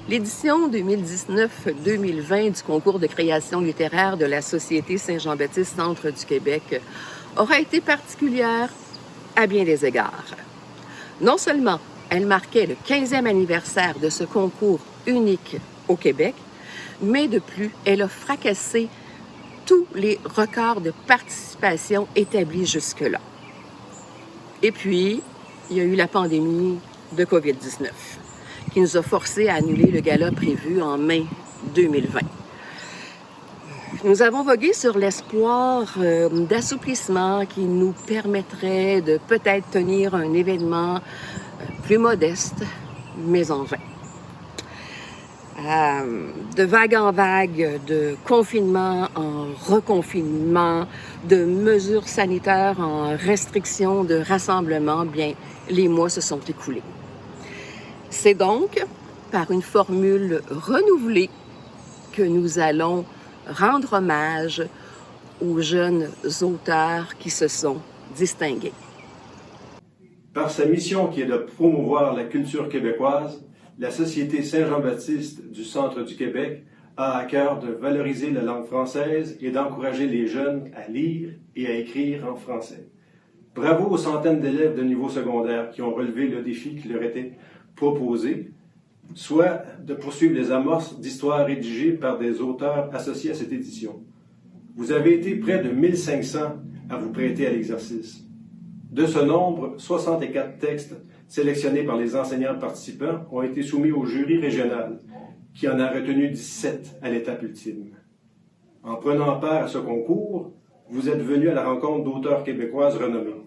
L'édition 2019-2020 du concours de création littéraire de la Société Saint-Jean-Baptiste Centre du Québec aura été particulière à bien des égards. Non seulement elle marquait le 15e anniversaire de ce concours unique au Québec, mais de plus, elle a fracassé tous les records de participation établis jusque-là. Et puis, il y a eu la pandémie de COVID-19 qui nous a forcés à annuler le gala prévu en mai 2020. Nous avons vogué sur l'espoir d'assouplissement qui nous permettrait de peut-être tenir un événement plus modeste, mais en vain. De vague en vague, de confinement en reconfinement, de mesures sanitaires en restriction de rassemblement, bien, les mois se sont écoulés. C'est donc par une formule renouvelée que nous allons rendre hommage aux jeunes auteurs qui se sont distingués. Par sa mission qui est de promouvoir la culture québécoise, la Société Saint-Jean-Baptiste du Centre du Québec a à cœur de valoriser la langue française et d'encourager les jeunes à lire et à écrire en français. Bravo aux centaines d'élèves de niveau secondaire qui ont relevé le défi qui leur était proposé, soit de poursuivre les amorces d'histoires rédigées par des auteurs associés à cette édition. Vous avez été près de 1500 à vous prêter à l'exercice. De ce nombre, 64 textes sélectionnés par les enseignants participants ont été soumis au jury régional, qui en a retenu 17 à l'étape ultime. En prenant part à ce concours, vous êtes venus à la rencontre d'auteurs québécoises renommées.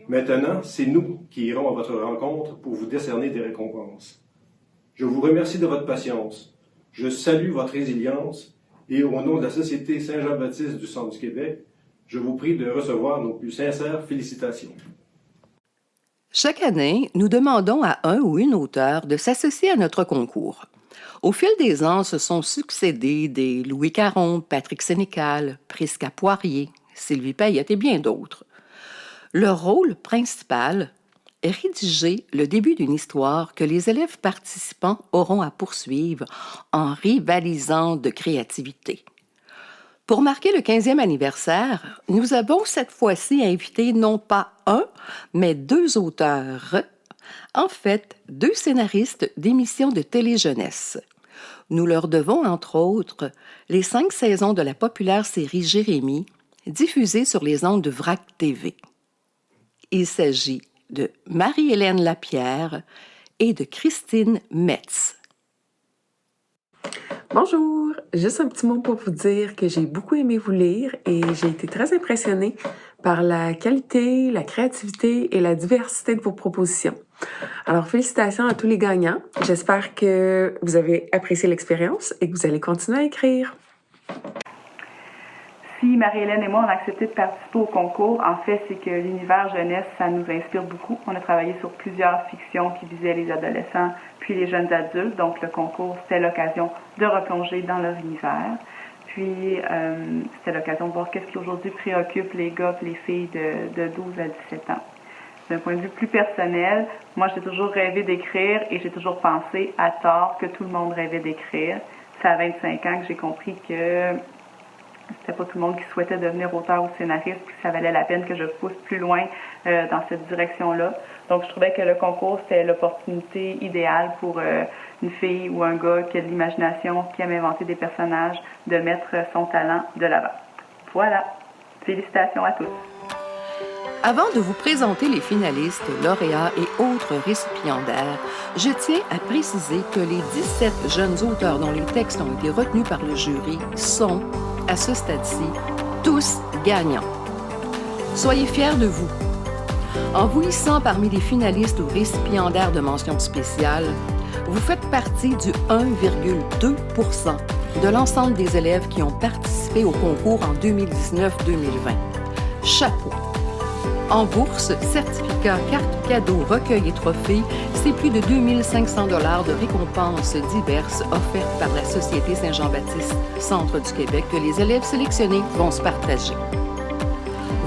Maintenant, c'est nous qui irons à votre rencontre pour vous décerner des récompenses. Je vous remercie de votre patience. Je salue votre résilience et au nom de la Société Saint-Jean-Baptiste du Centre du Québec, je vous prie de recevoir nos plus sincères félicitations. Chaque année, nous demandons à un ou une auteure de s'associer à notre concours. Au fil des ans, se sont succédés des Louis Caron, Patrick Sénécal, Prisca Poirier, Sylvie Payette et bien d'autres. Leur rôle principal est rédiger le début d'une histoire que les élèves participants auront à poursuivre en rivalisant de créativité. Pour marquer le 15e anniversaire, nous avons cette fois-ci invité non pas un, mais deux auteurs, en fait, deux scénaristes d'émissions de téléjeunesse. Nous leur devons, entre autres, les 5 saisons de la populaire série Jérémie, diffusée sur les ondes de VRAC TV. Il s'agit de Marie-Hélène Lapierre et de Christine Metz. Bonjour, juste un petit mot pour vous dire que j'ai beaucoup aimé vous lire et j'ai été très impressionnée par la qualité, la créativité et la diversité de vos propositions. Alors, félicitations à tous les gagnants. J'espère que vous avez apprécié l'expérience et que vous allez continuer à écrire. Si Marie-Hélène et moi, on a accepté de participer au concours, en fait, c'est que l'univers jeunesse, ça nous inspire beaucoup. On a travaillé sur plusieurs fictions qui visaient les adolescents, puis les jeunes adultes. Donc, le concours, c'était l'occasion de replonger dans leur univers. Puis, c'était l'occasion de voir qu'est-ce qui aujourd'hui préoccupe les gars et les filles de 12 à 17 ans. D'un point de vue plus personnel, moi, j'ai toujours rêvé d'écrire et j'ai toujours pensé à tort que tout le monde rêvait d'écrire. C'est à 25 ans que j'ai compris que c'était pas tout le monde qui souhaitait devenir auteur ou scénariste, puis ça valait la peine que je pousse plus loin dans cette direction-là. Donc, je trouvais que le concours, c'était l'opportunité idéale pour une fille ou un gars qui a de l'imagination, qui aime inventer des personnages, de mettre son talent de l'avant. Voilà. Félicitations à tous. Avant de vous présenter les finalistes, lauréats et autres récipiendaires, je tiens à préciser que les 17 jeunes auteurs dont les textes ont été retenus par le jury sont, à ce stade-ci, tous gagnants. Soyez fiers de vous. En vous hissant parmi les finalistes ou récipiendaires de mention spéciale, vous faites partie du 1,2% de l'ensemble des élèves qui ont participé au concours en 2019-2020. Chapeau! En bourse, certificats, cartes cadeaux, recueils et trophées, c'est plus de 2500 $ de récompenses diverses offertes par la Société Saint-Jean-Baptiste Centre du Québec que les élèves sélectionnés vont se partager.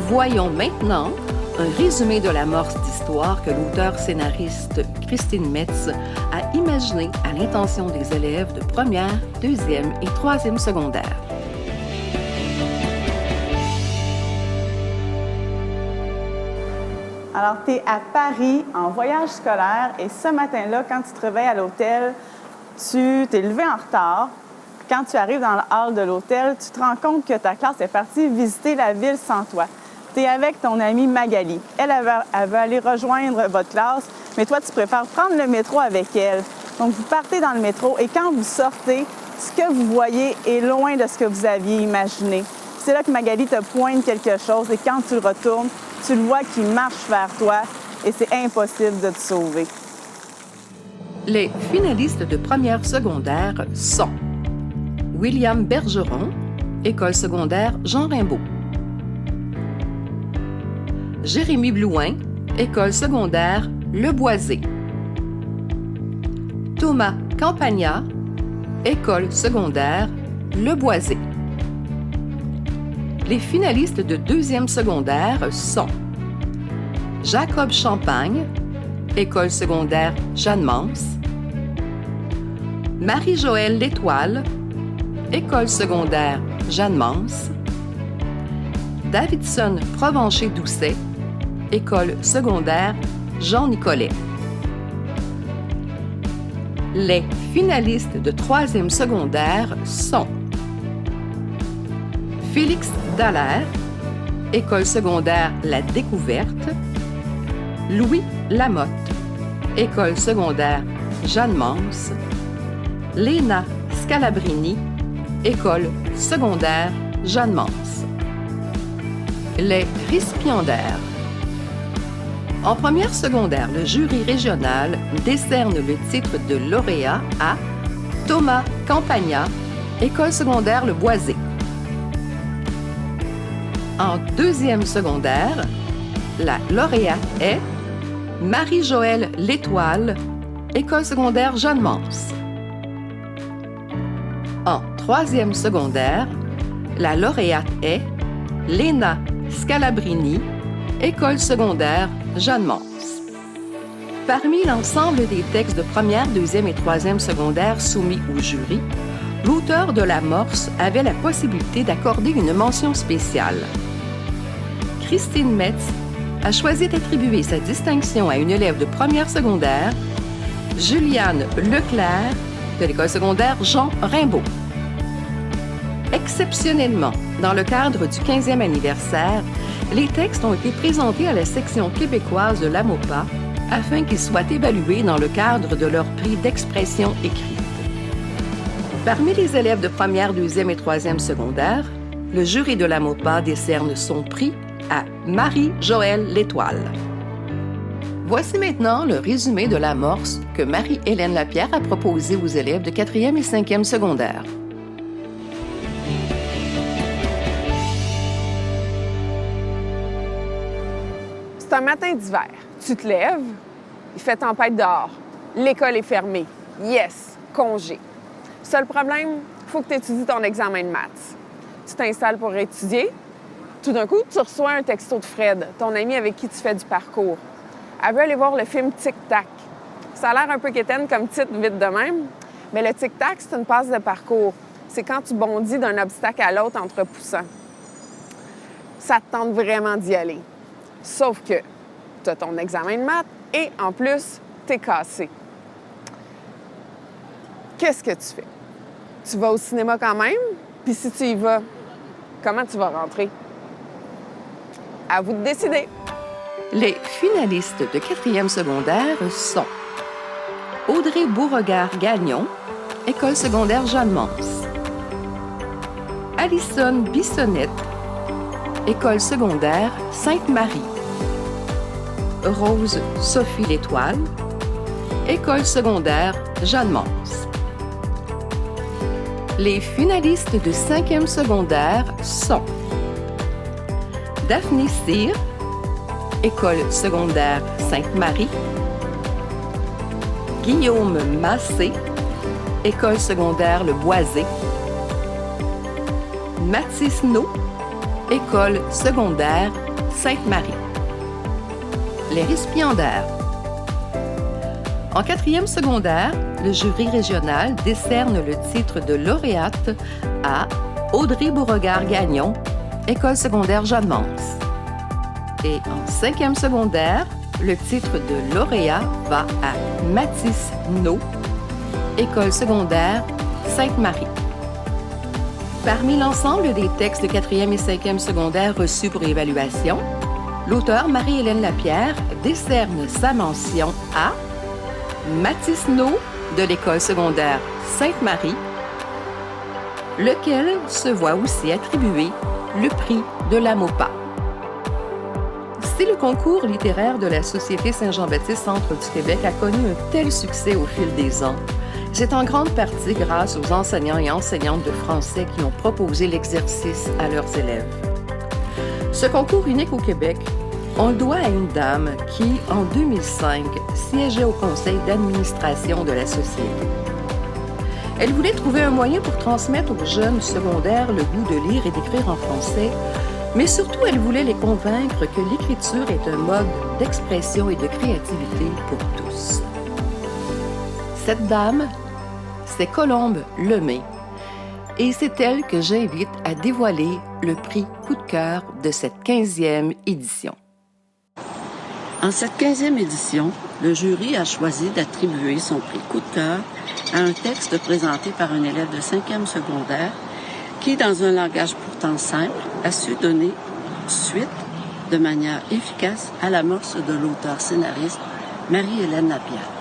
Voyons maintenant un résumé de l'amorce d'histoire que l'auteur-scénariste Christine Metz a imaginé à l'intention des élèves de première, deuxième et troisième secondaire. Alors, tu es à Paris en voyage scolaire et ce matin-là, quand tu te réveilles à l'hôtel, tu t'es levé en retard. Quand tu arrives dans le hall de l'hôtel, tu te rends compte que ta classe est partie visiter la ville sans toi. Tu es avec ton amie Magali. Elle veut aller rejoindre votre classe, mais toi, tu préfères prendre le métro avec elle. Donc, vous partez dans le métro et quand vous sortez, ce que vous voyez est loin de ce que vous aviez imaginé. C'est là que Magali te pointe quelque chose et quand tu le retournes, tu le vois qui marche vers toi et c'est impossible de te sauver. Les finalistes de première secondaire sont William Bergeron, École secondaire Jean Rimbaud. Jérémy Blouin, École secondaire Le Boisé. Thomas Campagna, École secondaire Le Boisé. Les finalistes de deuxième secondaire sont Jacob Champagne, École secondaire Jeanne-Mance. Marie-Joëlle L'Étoile, École secondaire Jeanne-Mance. Davidson Provencher-Doucet, École secondaire Jean-Nicolet. Les finalistes de troisième secondaire sont Félix Dallaire, École secondaire La Découverte. Louis Lamotte, École secondaire Jeanne-Mance. Léna Scalabrini, École secondaire Jeanne-Mance. Les récipiendaires. En première secondaire, le jury régional décerne le titre de lauréat à Thomas Campagna, École secondaire Le Boisé. En deuxième secondaire, la lauréate est Marie-Joëlle L'Étoile, École secondaire Jeanne-Mance. En troisième secondaire, la lauréate est Léna Scalabrini, École secondaire Jeanne-Mance. Parmi l'ensemble des textes de première, deuxième et troisième secondaire soumis au jury, l'auteur de l'amorce avait la possibilité d'accorder une mention spéciale. Christine Metz a choisi d'attribuer sa distinction à une élève de première secondaire, Juliane Leclerc, de l'École secondaire Jean Rimbaud. Exceptionnellement, dans le cadre du 15e anniversaire, les textes ont été présentés à la section québécoise de l'AMOPA afin qu'ils soient évalués dans le cadre de leur prix d'expression écrite. Parmi les élèves de première, deuxième et troisième secondaire, le jury de l'AMOPA décerne son prix à Marie-Joëlle L'Étoile. Voici maintenant le résumé de l'amorce que Marie-Hélène Lapierre a proposé aux élèves de 4e et 5e secondaire. C'est un matin d'hiver. Tu te lèves, il fait tempête dehors. L'école est fermée. Yes, congé. Seul problème, il faut que tu étudies ton examen de maths. Tu t'installes pour étudier. Tout d'un coup, tu reçois un texto de Fred, ton ami avec qui tu fais du parcours. Elle veut aller voir le film Tic-Tac. Ça a l'air un peu quétaine comme titre vite de même, mais le Tic-Tac, c'est une passe de parcours. C'est quand tu bondis d'un obstacle à l'autre en te repoussant. Ça te tente vraiment d'y aller. Sauf que tu as ton examen de maths et en plus, t'es cassé. Qu'est-ce que tu fais? Tu vas au cinéma quand même? Puis si tu y vas, comment tu vas rentrer? À vous de décider. Les finalistes de 4e secondaire sont Audrey Beauregard-Gagnon, École secondaire Jeanne-Mance. Alison Bissonnette, École secondaire Sainte-Marie. Rose Sophie L'Étoile, École secondaire Jeanne-Mance. Les finalistes de 5e secondaire sont Daphné Cyr, École secondaire Sainte-Marie. Guillaume Massé, École secondaire Le Boisé. Mathis No, École secondaire Sainte-Marie. les récipiendaires. En 4e secondaire, le jury régional décerne le titre de lauréate à Audrey Beauregard-Gagnon, École secondaire Jeanne-Mance. Et en 5e secondaire, le titre de lauréat va à Mathis No, École secondaire Sainte-Marie. Parmi l'ensemble des textes de 4e et 5e secondaire reçus pour évaluation, l'auteure Marie-Hélène Lapierre décerne sa mention à Mathis No de l'École secondaire Sainte-Marie, lequel se voit aussi attribuer le prix de la MOPA. Si le concours littéraire de la Société Saint-Jean-Baptiste Centre du Québec a connu un tel succès au fil des ans, c'est en grande partie grâce aux enseignants et enseignantes de français qui ont proposé l'exercice à leurs élèves. Ce concours unique au Québec, on le doit à une dame qui, en 2005, siégeait au conseil d'administration de la Société. Elle voulait trouver un moyen pour transmettre aux jeunes du secondaire le goût de lire et d'écrire en français, mais surtout elle voulait les convaincre que l'écriture est un mode d'expression et de créativité pour tous. Cette dame, c'est Colombe Lemay, et c'est elle que j'invite à dévoiler le prix Coup de cœur de cette 15e édition. En cette 15e édition, le jury a choisi d'attribuer son prix Coup de cœur à un texte présenté par un élève de 5e secondaire qui, dans un langage pourtant simple, a su donner suite de manière efficace à l'amorce de l'auteur-scénariste Marie-Hélène Lapierre.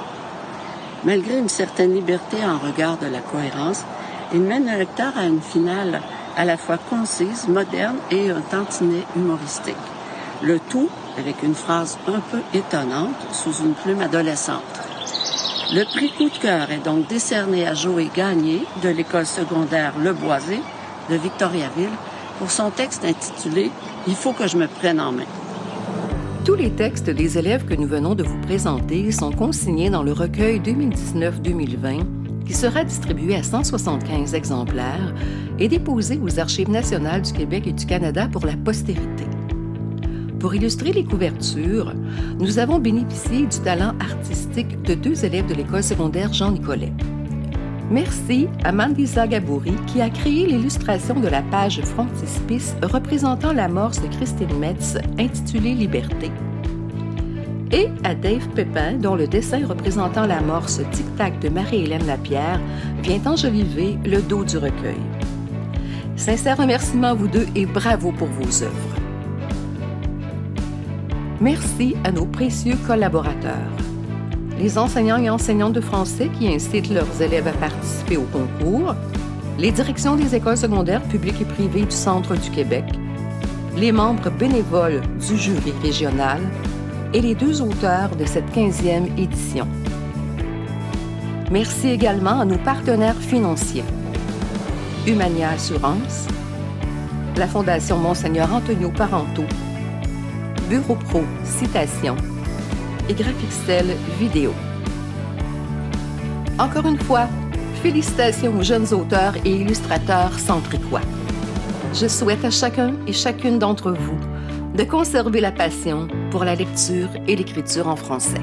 Malgré une certaine liberté en regard de la cohérence, il mène le lecteur à une finale à la fois concise, moderne et un tantinet humoristique. Le tout avec une phrase un peu étonnante sous une plume adolescente. Le prix Coup de cœur est donc décerné à Joé Gagné de l'École secondaire Le Boisé de Victoriaville pour son texte intitulé « Il faut que je me prenne en main ». Tous les textes des élèves que nous venons de vous présenter sont consignés dans le recueil 2019-2020 qui sera distribué à 175 exemplaires et déposé aux Archives nationales du Québec et du Canada pour la postérité. Pour illustrer les couvertures, nous avons bénéficié du talent artistique de 2 élèves de l'École secondaire Jean Nicolet. Merci à Mandisa Gabouri qui a créé l'illustration de la page frontispice représentant l'amorce de Christine Metz intitulée Liberté. Et à Dave Pépin dont le dessin représentant l'amorce Tic-Tac de Marie-Hélène Lapierre vient enjoliver le dos du recueil. Sincère remerciement à vous deux et bravo pour vos œuvres. Merci à nos précieux collaborateurs. Les enseignants et enseignantes de français qui incitent leurs élèves à participer au concours, les directions des écoles secondaires publiques et privées du Centre du Québec, les membres bénévoles du jury régional et les 2 auteurs de cette 15e édition. Merci également à nos partenaires financiers, Humania Assurance, la Fondation Monseigneur Antonio Parenteau, Bureau Pro Citation et Graphixel Vidéo. Encore une fois, félicitations aux jeunes auteurs et illustrateurs centricois. Je souhaite à chacun et chacune d'entre vous de conserver la passion pour la lecture et l'écriture en français.